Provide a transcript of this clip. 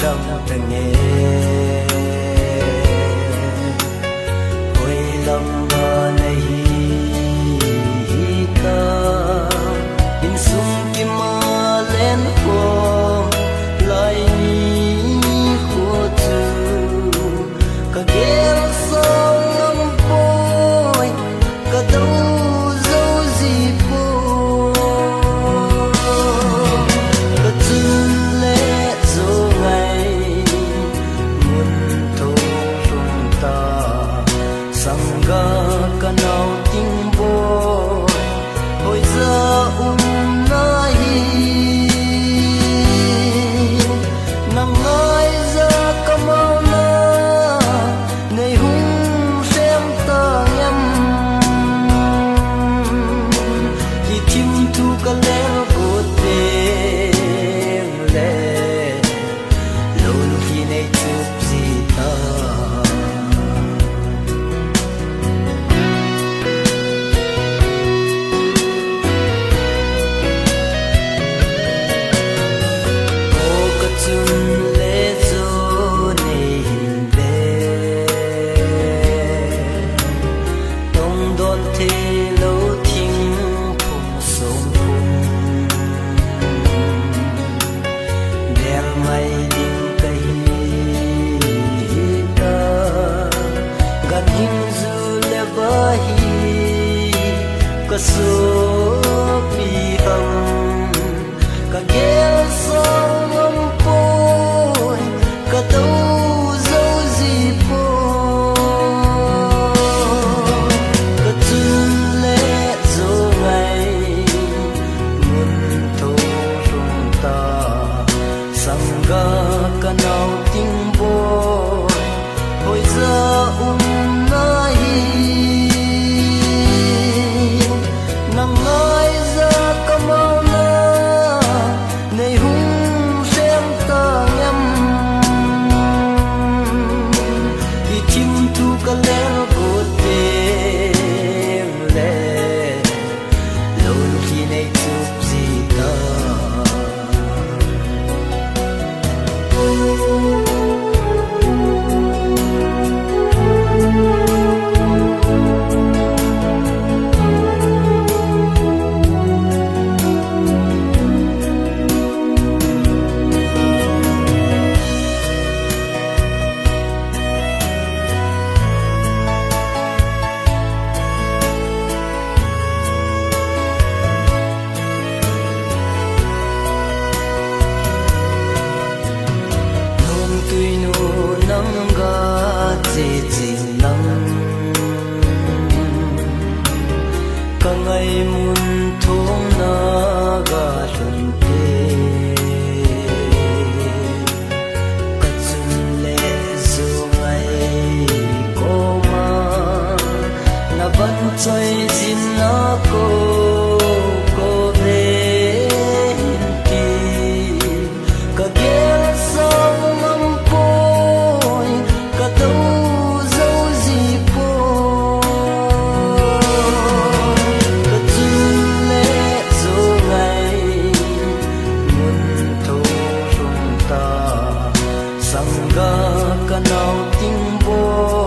đâm từng nghe ôi lâm này ta in sung kim ma lên phố lại ni khu tu cả ghé sông ngâm bôi cả đâu dấu gì bôi cả chân lệ dấu ngày muôn thô rung ta sang ga cả nào tiếng bôi hồi giờ nang ngai ra kamau na nei hung sem ta ngam ki tim tu ka le ko te le lon ki nei chup si ta so pi hầm cả ghé sông ngâm bôi cả đâu dấu gì bôi cả chân lệ dấu ngày muôn thô rung ta sang ga cả nào tiếng bôi hồi giờ nang ngai ra kamau na nei hung sem ta ngam ki tim tu ka le ko te le lon ki nei chup si ta cả ngày muôn thôn na ga luân tê cả chân lệ dù ngày cô mà na vẫn chơi xin na cô về đi cả ghé sông ngâm bôi cả đâu dấu gì bôi sang ga ka nào tiếng bôi